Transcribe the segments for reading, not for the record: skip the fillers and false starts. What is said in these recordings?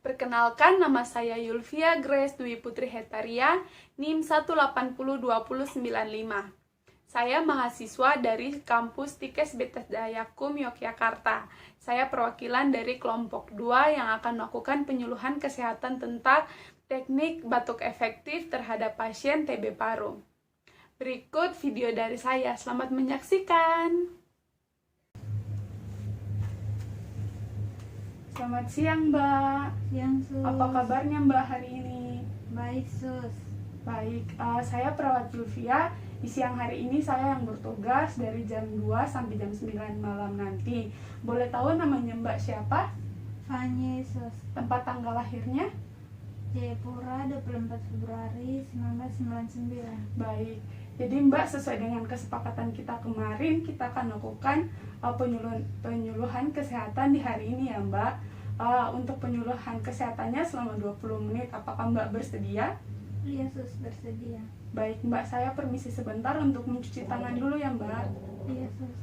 Perkenalkan, nama saya Yulvia Grace Dwi Putri Hetaria, NIM 1802095. Saya mahasiswa dari kampus Tikes Bethesda Yakum, Yogyakarta. Saya perwakilan dari kelompok 2 yang akan melakukan penyuluhan kesehatan tentang teknik batuk efektif terhadap pasien TB paru. Berikut video dari saya. Selamat menyaksikan. Selamat siang, Mbak. Siang, Sus. Apa kabarnya, Mbak, hari ini? Baik, Sus. Baik, saya perawat Yulvia. Di siang hari ini saya yang bertugas dari jam 2 sampai jam 9 malam nanti. Boleh tahu namanya Mbak siapa? Fanye, Sus. Tempat tanggal lahirnya? Jayapura, 24 Februari 1999. Baik, jadi Mbak, sesuai dengan kesepakatan kita kemarin, kita akan lakukan penyuluhan kesehatan di hari ini ya, Mbak. Untuk penyuluhan kesehatannya selama 20 menit. Apakah Mbak bersedia? Iya, Sus, bersedia. Baik, Mbak, saya permisi sebentar untuk mencuci tangan dulu ya, Mbak. Iya, Sus.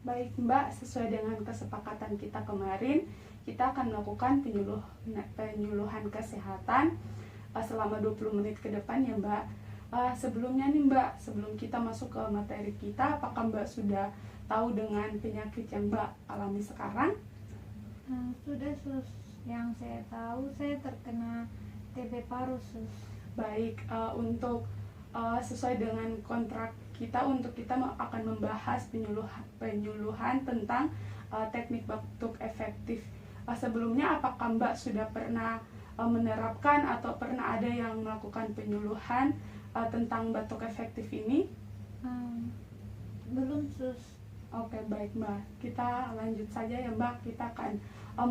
Baik, Mbak, sesuai dengan kesepakatan kita kemarin, kita akan melakukan penyuluhan kesehatan selama 20 menit ke depan ya, Mbak. Sebelumnya nih, Mbak, sebelum kita masuk ke materi kita, apakah Mbak sudah tahu dengan penyakit yang Mbak alami sekarang? Sudah, Sus. Yang saya tahu, saya terkena TB paru, Sus. Baik, untuk sesuai dengan kontrak kita, untuk kita akan membahas penyuluhan tentang teknik batuk efektif. Sebelumnya, apakah Mbak sudah pernah menerapkan atau pernah ada yang melakukan penyuluhan tentang batuk efektif ini? Belum, Sus. Oke, baik, Mbak. Kita lanjut saja ya, Mbak. Kita akan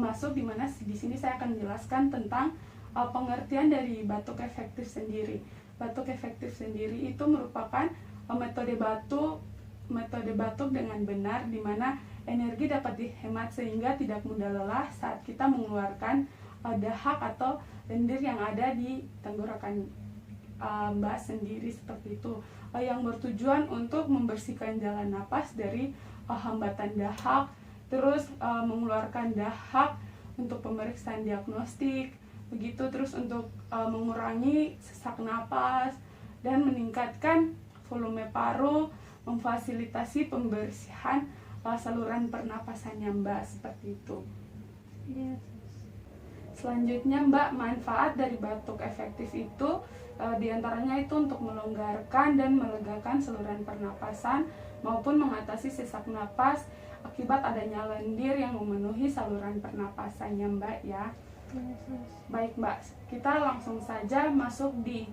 masuk di mana di sini saya akan menjelaskan tentang pengertian dari batuk efektif sendiri. Batuk efektif sendiri itu merupakan metode batuk dengan benar, di mana energi dapat dihemat sehingga tidak mudah lelah saat kita mengeluarkan dahak atau lendir yang ada di tenggorokan Mbak sendiri, seperti itu, yang bertujuan untuk membersihkan jalan napas dari hambatan dahak, terus mengeluarkan dahak untuk pemeriksaan diagnostik, begitu, terus untuk mengurangi sesak napas dan meningkatkan volume paru, memfasilitasi pembersihan saluran pernapasannya, Mbak, seperti itu. Iya, Sus. Selanjutnya, Mbak, manfaat dari batuk efektif itu diantaranya itu untuk melonggarkan dan melegakan saluran pernapasan maupun mengatasi sesak napas akibat adanya lendir yang memenuhi saluran pernapasannya, Mbak, ya. Iya, Sus. Baik, Mbak, kita langsung saja masuk di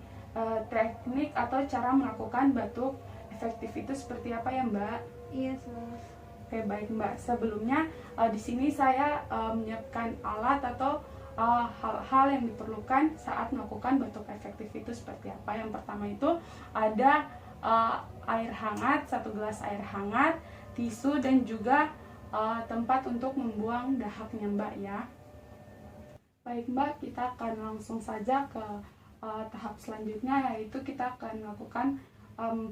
teknik atau cara melakukan batuk efektif itu seperti apa ya, Mbak? Iya, Sus. Oke, baik, Mbak. Sebelumnya di sini saya menyiapkan alat atau hal-hal yang diperlukan saat melakukan batuk efektif itu seperti apa. Yang pertama itu ada air hangat, 1 gelas air hangat, tisu, dan juga tempat untuk membuang dahaknya, Mbak, ya. Baik, Mbak, kita akan langsung saja ke tahap selanjutnya, yaitu kita akan melakukan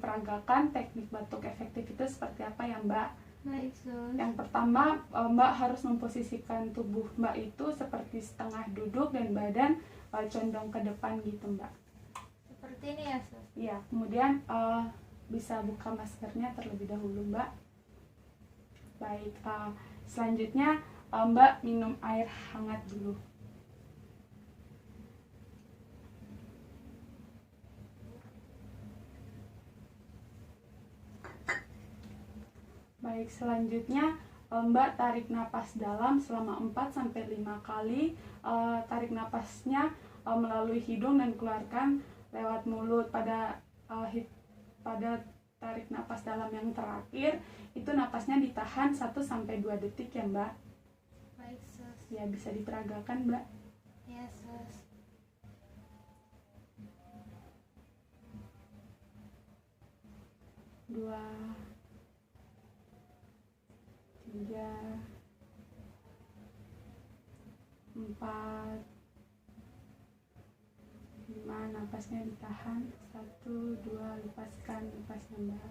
peragakan teknik batuk efektif itu seperti apa ya, Mbak. Baik, Sus. Yang pertama, Mbak harus memposisikan tubuh Mbak itu seperti setengah duduk dan badan condong ke depan gitu, Mbak. Seperti ini ya, Sus. Iya, kemudian bisa buka maskernya terlebih dahulu, Mbak. Baik, selanjutnya Mbak minum air hangat dulu. Baik, selanjutnya Mbak tarik napas dalam selama 4-5 kali. Tarik napasnya melalui hidung dan keluarkan lewat mulut. Pada tarik napas dalam yang terakhir itu napasnya ditahan 1-2 detik ya Mbak. Baik, Sus. Ya, bisa diperagakan Mbak. Ya, Sus. 2, 3, 4, 5, napasnya ditahan, 1, 2, lepaskan napasnya Mbak.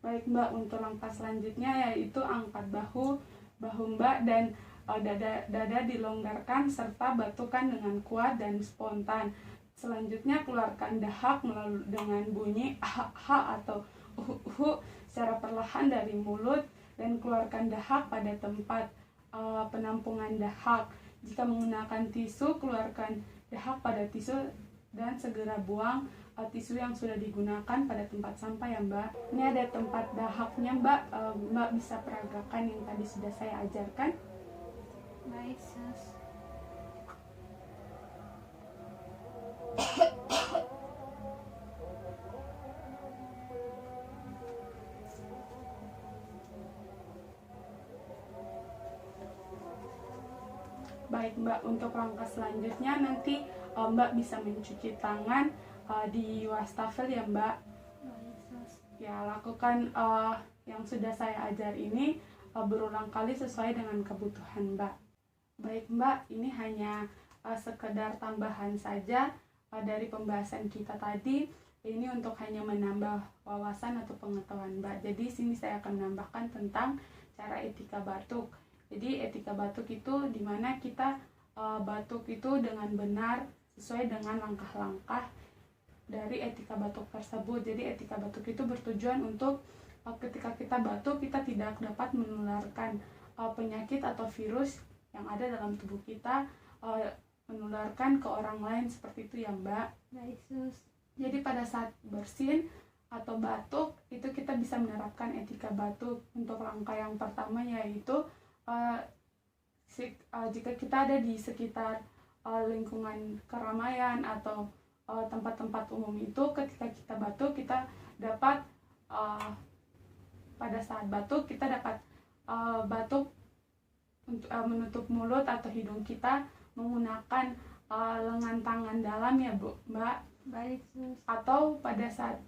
Baik Mbak, untuk langkah selanjutnya yaitu angkat bahu Mbak dan dada dilonggarkan serta batukan dengan kuat dan spontan. Selanjutnya keluarkan dahak melalui dengan bunyi ha atau secara perlahan dari mulut dan keluarkan dahak pada tempat penampungan dahak. Jika menggunakan tisu, keluarkan dahak pada tisu dan segera buang tisu yang sudah digunakan pada tempat sampah ya Mbak. Ini ada tempat dahaknya Mbak. Mbak bisa peragakan yang tadi sudah saya ajarkan. Baik, Sus. Baik Mbak, untuk langkah selanjutnya nanti Mbak bisa mencuci tangan di wastafel ya Mbak. Baik, Sus. Ya, lakukan yang sudah saya ajar ini berulang kali sesuai dengan kebutuhan Mbak. Baik Mbak, ini hanya sekedar tambahan saja dari pembahasan kita tadi. Ini untuk hanya menambah wawasan atau pengetahuan Mbak. Jadi sini saya akan menambahkan tentang cara etika batuk. Jadi etika batuk itu dimana kita batuk itu dengan benar sesuai dengan langkah-langkah dari etika batuk tersebut. Jadi etika batuk itu bertujuan untuk ketika kita batuk kita tidak dapat menularkan penyakit atau virus yang ada dalam tubuh kita, menularkan ke orang lain seperti itu ya Mbak. Baik, Sus. Jadi pada saat bersin atau batuk itu kita bisa menerapkan etika batuk. Untuk langkah yang pertama yaitu jika kita ada di sekitar lingkungan keramaian atau tempat-tempat umum itu, ketika kita batuk kita dapat pada saat batuk kita dapat batuk untuk menutup mulut atau hidung kita menggunakan lengan tangan dalam ya Bu Mbak. Baik, Sus. Atau pada saat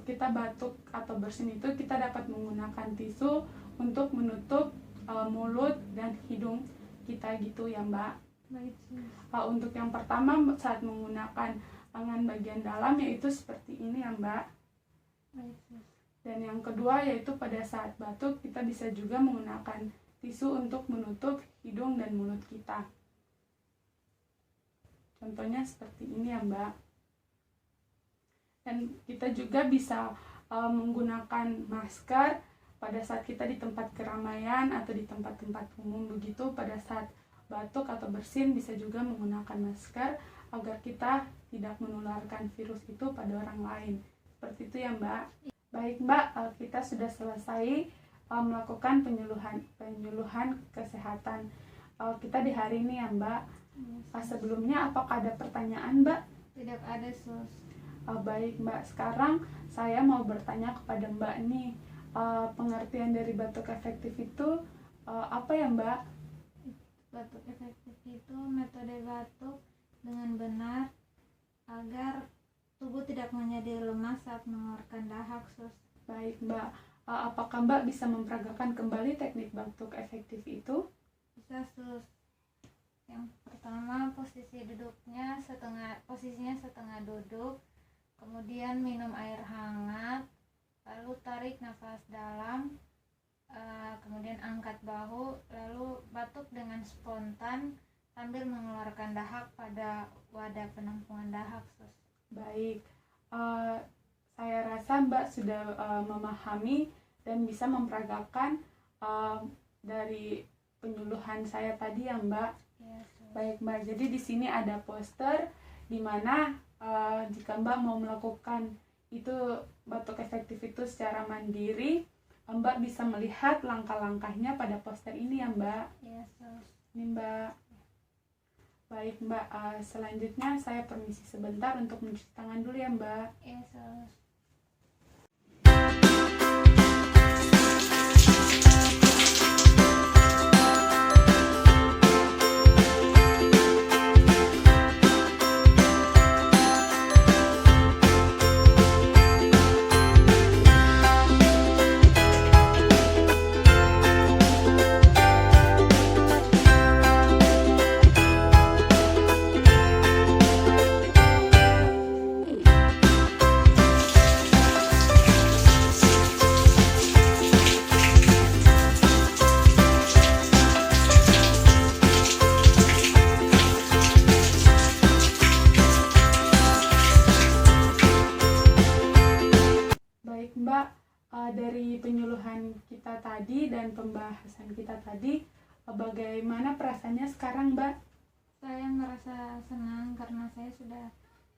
kita batuk atau bersin itu kita dapat menggunakan tisu untuk menutup mulut dan hidung kita gitu ya Mbak. Baik, Sus. Untuk yang pertama saat menggunakan lengan bagian dalam yaitu seperti ini ya Mbak. Baik, Sus. Dan yang kedua yaitu pada saat batuk kita bisa juga menggunakan tisu untuk menutup hidung dan mulut kita. Contohnya seperti ini ya Mbak. Dan kita juga bisa menggunakan masker pada saat kita di tempat keramaian atau di tempat-tempat umum begitu. Pada saat batuk atau bersin bisa juga menggunakan masker agar kita tidak menularkan virus itu pada orang lain. Seperti itu ya Mbak. Baik Mbak, kita sudah selesai melakukan penyuluhan kesehatan kita di hari ini ya Mbak. Sebelumnya apakah ada pertanyaan Mbak? Tidak ada, Sus. Baik Mbak, sekarang saya mau bertanya kepada Mbak nih, pengertian dari batuk efektif itu apa ya Mbak? Batuk efektif itu metode batuk dengan benar agar tubuh tidak menjadi lemas saat mengeluarkan dahak, Sus. Baik Mbak, apakah Mbak bisa memperagakan kembali teknik batuk efektif itu? Bisa, Sus. Yang pertama posisinya setengah duduk, kemudian minum air hangat, lalu tarik nafas dalam, kemudian angkat bahu, lalu batuk dengan spontan sambil mengeluarkan dahak pada wadah penampungan dahak, Sus. Baik, saya rasa Mbak sudah memahami dan bisa memperagakan dari penyuluhan saya tadi ya Mbak. Ya, Sus. Baik Mbak, jadi di sini ada poster di mana jika Mbak mau melakukan itu batuk efektif itu secara mandiri, Mbak bisa melihat langkah-langkahnya pada poster ini ya Mbak. Ya, Sus. Ini Mbak. Baik Mbak, selanjutnya saya permisi sebentar untuk mencuci tangan dulu ya Mbak. Ya, Sus. Baik Mbak, dari penyuluhan kita tadi dan pembahasan kita tadi, bagaimana perasaannya sekarang Mbak? Saya merasa senang karena saya sudah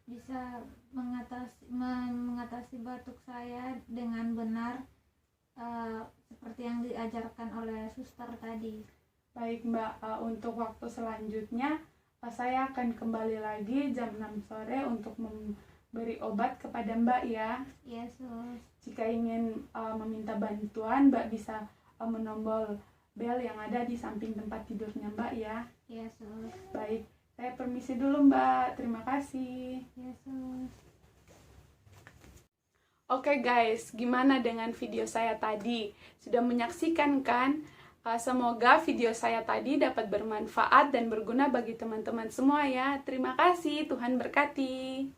bisa mengatasi batuk saya dengan benar, seperti yang diajarkan oleh suster tadi. Baik Mbak, untuk waktu selanjutnya saya akan kembali lagi jam 6 sore untuk memberi obat kepada Mbak ya. Ya, Sus. Jika ingin meminta bantuan, Mbak bisa menombol bel yang ada di samping tempat tidurnya Mbak ya. Ya, Sus. Baik, saya permisi dulu Mbak. Terima kasih. Ya, Sus. Oke guys, gimana dengan video saya tadi? Sudah menyaksikan kan? Semoga video saya tadi dapat bermanfaat dan berguna bagi teman-teman semua ya. Terima kasih, Tuhan berkati.